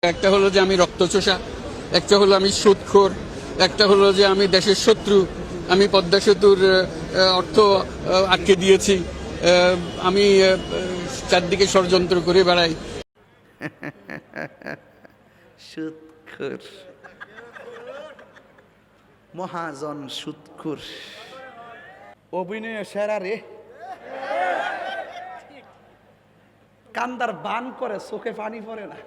একটা হলো যে আমি রক্তচোষা, একটা হলো আমি সুদখোর, একটা হলো যে আমি দেশের শত্রু, আমি পদ্মা সেতুর অর্থ আটকে দিয়েছি, আমি চারদিকে ষড়যন্ত্র করে বেড়াই। সুদখোর, মহাজন সুদখোর, অভিনয় সেরা রে। কান্দার বান করে, চোখে পানি পড়ে না।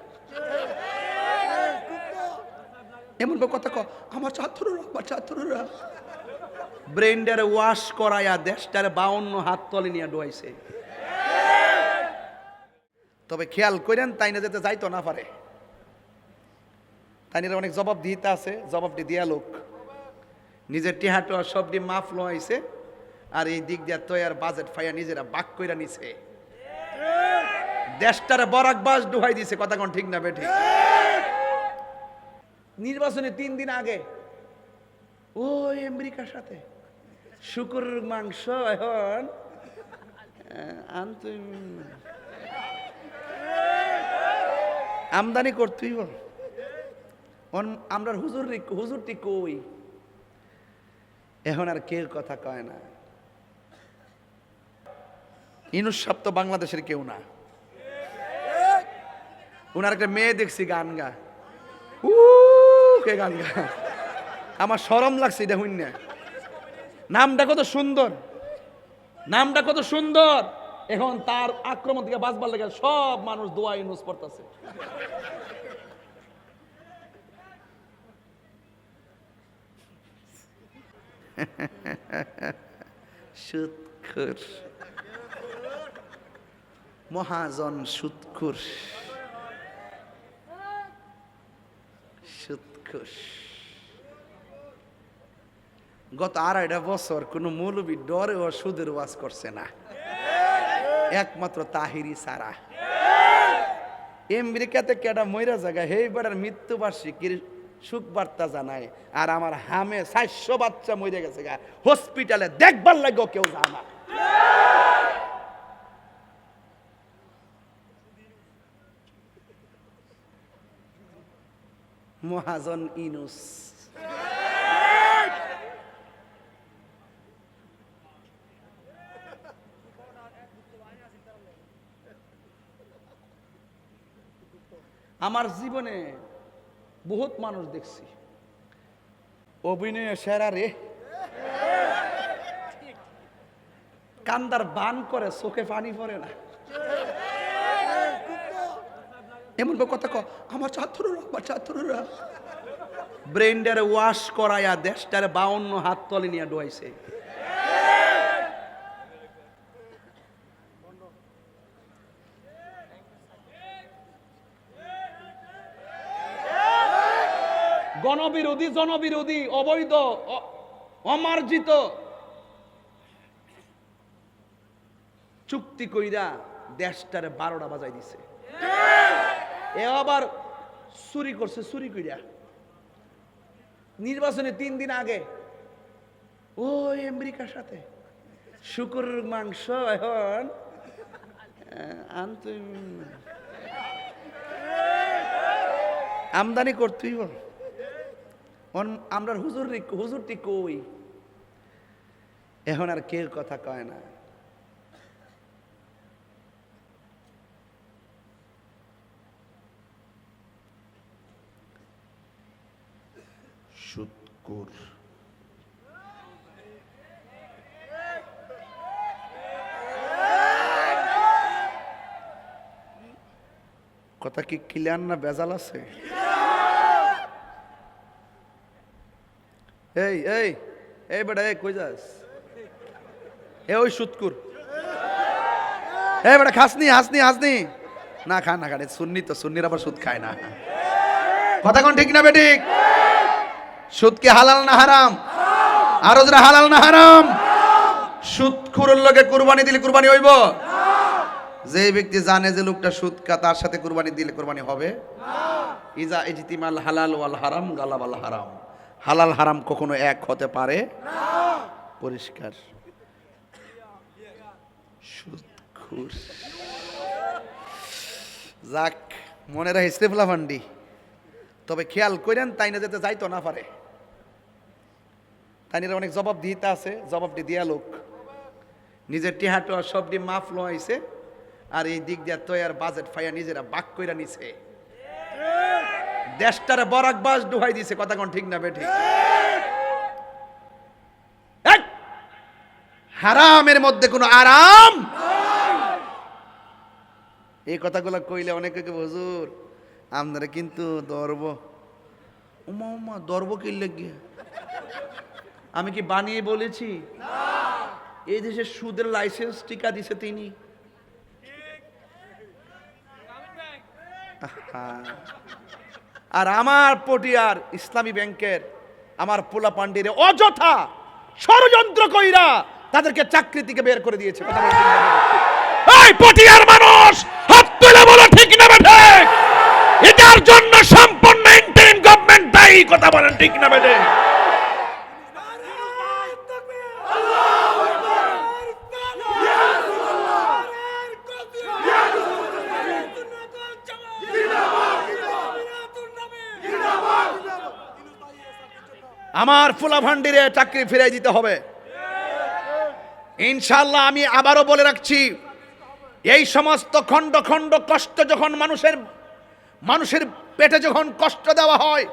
এমন কথা আমার ছাত্ররা ব্রেন্ডারে ওয়াশ করায়া দেশটারে 52 হাত তলে নিয়ে ডুয়াইছে। তবে খেয়াল করেন তাই না যেতে যাইতো না পারে, তাই অনেক জবাব দিতে আছে, জবাবটি দিয়া লোক নিজের টিহাটো সবটি মাফ লইছে, আর এই দিক দিয়া তৈয়ার বাজেট ফাইয়া নিজেরা বাক কইরা নিছে, দেশটারে বরাক বাস ডুহাই দিছে। কথা কোন ঠিক না বেঠিক? নির্বাচনে 3 দিন আগে ওই আমেরিকার সাথে শুকুরের মাংস এখন আমদানি করতেই বল। আমরা হুজুরটি কই, এখন আর কেউ কথা কয় না। ইনুস সাহেব তো বাংলাদেশের কেউ না। উনার একটা মেয়ে দেখছি গান গা, কে গান গা, আমার শরম লাগছে এটা হইন না। নামটা কত সুন্দর, নামটা কত সুন্দর। এখন তার আক্রমণ থেকে বাঁচবার লেগে সব মানুষ দোয়া ইউনুস পড়তেছে। সুদখোর, মহাজন সুদখোর, সুদখোর। গত 2.5 বছর কোন মৌলবী ডরে ও সুদের ওয়াজ করছে না, একমাত্র তাহিরি সারা। আমেরিকাতে কেডা মইরা জায়গা হেই বেড়ার মৃত্যুবার্ষিকীর সুখ বার্তা জানায়, আর আমার হামে 400 বাচ্চা মরে গেছে গা, হসপিটালে দেখবার লাগেও কেউ যায় না। মহাজন ইনুস আমার জীবনে বহুত মানুষ দেখছি, অভিনয় সেরা রে। কান্দার বান করে, চোখে পানি পড়ে না। এমন কথা আমার ছাত্ররা ব্রেন্ডারে ওয়াশ করায়া দেশটারে 52 হাত তলে নিয়ে ডুয়াইছে। গণবিরোধী, জনবিরোধী, অবৈধ, অমার্জিত চুক্তি কইরা দেশটারে 12টা বাজাই দিছে। এ আবার চুরি করছে, চুরি কইরা নির্বাচনে 3 দিন আগে ওই আমেরিকার সাথে শুকুরের মাংস এখন আমদানি করতেই বল। আমরা হুজুরটি কই, এখন আর কেউ কথা কয় না। সুদখোর, কথা কি ক্লিয়ার না বেজাল আছে? এই এই এই বেটা, এই কই যাস? এ ওই সুদখোর, এই বেটা হাসনি না, খা না, খানে সুন্নি তো, সুন্নির আবার সুদ খায় না। কথা কোন ঠিক না বেঠিক? সুদ কি হালাল না হারাম? আরো যারা হালাল না হারাম? সুদখোরের লগে কুরবানি দিলে কুরবানি হইব? যে ব্যক্তি জানে যে লোকটা সুদ খা, তার সাথে কুরবানি দিলে কুরবানি হবে না। ইজা ইজতিমাল হালাল ওয়াল হারাম গালাবাল হারাম। হালাল হারাম কখনো এক হতে পারে না। পরিষ্কার। সুদখোর, যাক মনে রাখিস রে ফুলাফান্ডি। তবে খেয়াল করেন তাই না যেতে যাইতো না পারে, তাই অনেক জবাব দিতে আছে, জবাবটি দিয়া লোক নিজের টিহাটো সবটি মাফ লোয়াইছে, আর এই দিক দিয়া তৈয়ার বাজেট ফাইয়া নিজেরা বাক কইরা নিছে, দেশটারে বরাক বাস ডুহাই দিছে। কথা কোন ঠিক না বেঠিক? হারামের মধ্যে কোনো আরাম। এই কথাগুলো কইলে অনেকে হুজুর আপনারা কিন্তু দর্ব, উমা উমা দর্ব কিনলে গিয়ে আমি কি বানিয়ে বলেছি? এই দেশে সুদের লাইসেন্স টিকা দিছে তিনি। আর আমার পটিয়ার ইসলামী ব্যাংকের আমার পোলা পান্ডিরে অযথা ষড়যন্ত্র কইরা তাদেরকে চাকরি থেকে বের করে দিয়েছে। কথা বলতে এই পটিয়ার মানুষ হাত তুলে বলো ঠিক না বেঠে? এটার জন্য সম্পূর্ণ ইন্টারিম গভর্নমেন্ট দায়ী। কথা বলেন ঠিক না বেঠে? আমার ফুলা ভান্ডিরে চাকরি ফিরাই দিতে হবে ইনশাআল্লাহ। আমি আবারও বলে রাখছি, এই সমস্ত খণ্ড খণ্ড কষ্ট যখন মানুষের পেটে যখন কষ্ট দেওয়া হয়,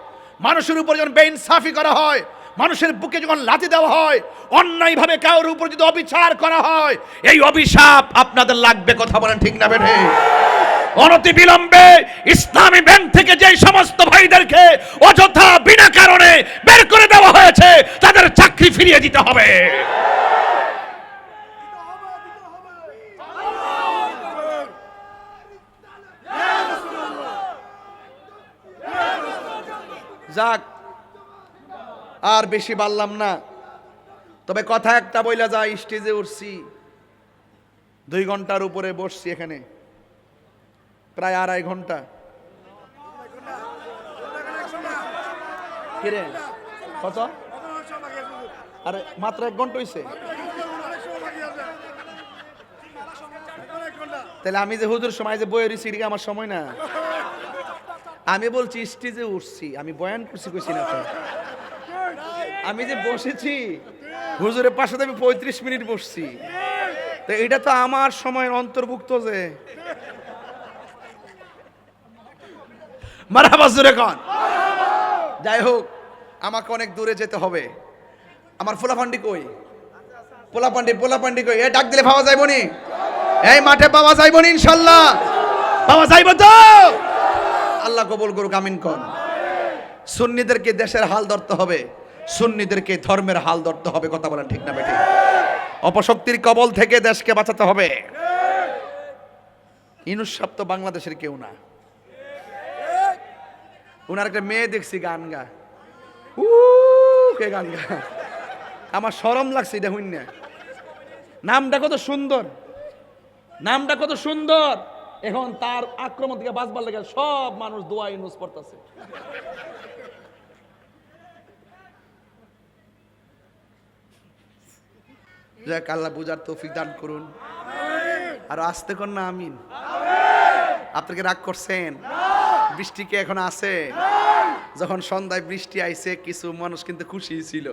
মানুষের উপর যখন বেইনসাফি করা হয়, মানুষের বুকে যখন লাথি দেওয়া হয়, অন্যায়ভাবে কারোর উপর যদি অবিচার করা হয়, এই অভিশাপ আপনাদের লাগবে। কথা বলেন ঠিক না বেঠে? অনতি বিলম্বে ইসলামী ব্যাংক থেকে যে সমস্ত ভাইদেরকে অযথা বিনা কারণে বের করে দেওয়া হয়েছে তাদের চাকরি ফিরিয়ে দিতে হবে। যাক, আর বেশি বললাম না, তবে কথা একটা বইলা যায়। স্টেজে উঠছি, 2 ঘন্টার উপরে বসছি এখানে, প্রায় 2.5 ঘন্টা। কিরে কত? আরে মাত্র 1 ঘন্টা হইছে। তাহলে আমি যে হুজুর সময় যে বইয়ের সিডিকে আমার সময় না। আমি বলছি স্টেজে উঠছি, আমি বয়ান করছি কইছি না তো। আমি যে বসেছি হুজুরের পাশে আমি 35 মিনিট বসছি, তো এটা তো আমার সময়ের অন্তর্ভুক্ত। যে মারহাবা জোরে কোন। যাই হোক, আমাকে অনেক দূরে যেতে হবে। আমার পোলাপান্ডি কই? পোলাপান্ডি কই? এ ডাক দিলে পাওয়া যাইব নি? এই মাঠে পাওয়া যাইব নি? ইনশাআল্লাহ পাওয়া যাইব তো? আল্লাহ কবুল করুক, আমিন কোন। সুন্নিদেরকে দেশের হাল ধরতে হবে, সুন্নিদেরকে ধর্মের হাল ধরতে হবে। কথা বলেন ঠিক না বেঠিক? অপশক্তির কবল থেকে দেশকে বাঁচাতে হবে। ইউনূস সাহেব তো বাংলাদেশের কেউ না। উনার একটা মেয়ে দেখছি গান গা, কে গান গা, আমার শরম লাগছে এটা হইন না। নামটা কত সুন্দর, নামটা কত সুন্দর। এখন তার আক্রমণ থেকে বাঁচবার লাগে সব মানুষ দোয়া ইউনূস পড়তেছে। যাক, আল্লাহ বুঝার তৌফিক দান করুন। আর আসতে কর না আমিন। আপনাকে রাগ করছেন? বৃষ্টি কি এখন আছে? যখন সন্ধ্যায় বৃষ্টি আইছে কিছু মানুষ কিন্তু খুশি ছিল।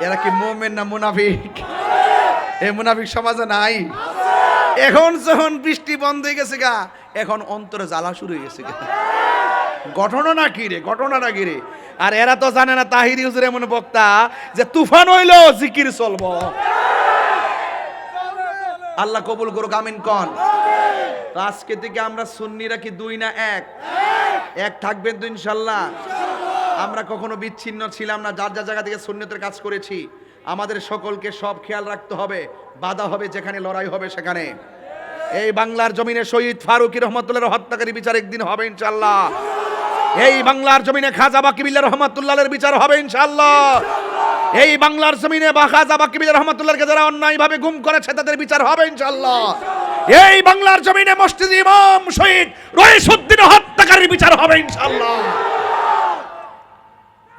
এরা কি মুমিন না মুনাফিক? এই মুনাফিক সমাজে নাই। এখন যখন বৃষ্টি বন্ধ হয়ে গেছে গা, এখন অন্তরে জ্বালা শুরু হয়ে গেছে গা। ঘটনাটা কি রে? আর এরা তো জানে না তাহিরি হুজুর এমন বক্তা যে তুফান হইলো জিকির চলবো। আল্লাহ কবুল করুক, আমিন কোন। তো আজকে থেকে আমরা সুন্নিরা কি 2 না 1? এক থাকবেন তো ইনশাআল্লাহ। আমরা কখনো বিচ্ছিন্ন ছিলাম না, যার যার জায়গা থেকে সুন্নতের কাজ করেছি। আমাদের সকলকে সব খেয়াল রাখতে হবে। বাধা হবে যেখানে, লড়াই হবে সেখানে। এই বাংলার জমিনে শহীদ ফারুকী রহমতুল্লাহর হত্যাকারী বিচার একদিন হবে ইনশাআল্লাহ। এই বাংলার জমিনে খাজা বাকিবিল্লাহ রহমতুল্লাহর বিচার হবে ইনশাআল্লাহ। এই বাংলার জমিনে খাজা বাকিবিল্লাহ রহমতুল্লাহকে যারা অন্যায়ভাবে গুম করেছে তাদের বিচার হবে ইনশাআল্লাহ। এই বাংলার জমিনে মসজিদ ইমাম শহীদ রইসুদ্দিন হত্যাকারীর বিচার হবে ইনশাআল্লাহ।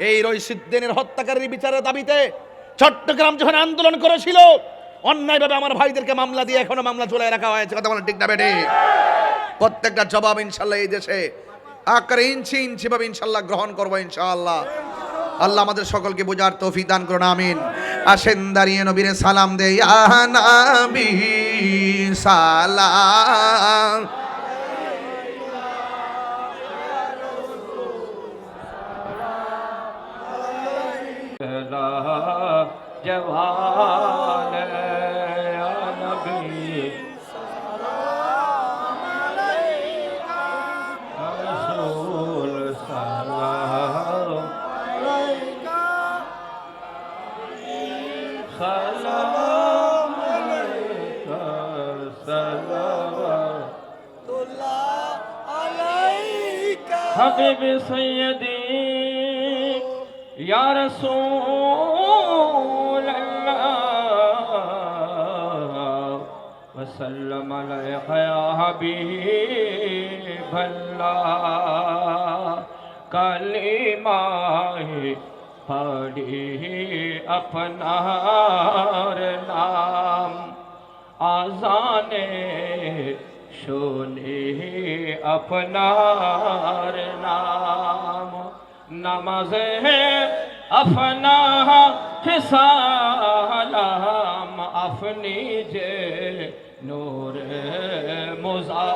এই রইসুদ্দিনের হত্যাকারীর বিচারের দাবিতে চট্টগ্রাম যখন আন্দোলন করেছিল, অন্যায়ভাবে আমার ভাইদেরকে মামলা দিয়ে এখনো মামলা ঝুলায় রাখা হয়েছে। কথা বলেন ঠিক না বেঠিক? প্রত্যেকটা জবাব ইনশাআল্লাহ এই দেশে আকারে ইঞ্চি ইঞ্চি ভাবে ইনশাআল্লাহ গ্রহণ করবো ইনশাআল্লাহ। আল্লাহ আমাদের সকলকে বোঝার তৌফিক দান করুন, আমিন। আসেন দাঁড়িয়ে নবীরে সালাম দে, ইয়া নবী সালাম। जवान या नबी रसूल सलाम सलाम अलैका सलावतुल्लाह अलैका हबीब सैयदी या रसूल अल्लाह वसल्लम अलैका या हबीब अल्लाह कलीमा पढ़ी अपनार नाम आजाने শুনি আপনার নাম নামাজে আপনা সালাম আপনি যে নূরে মুজা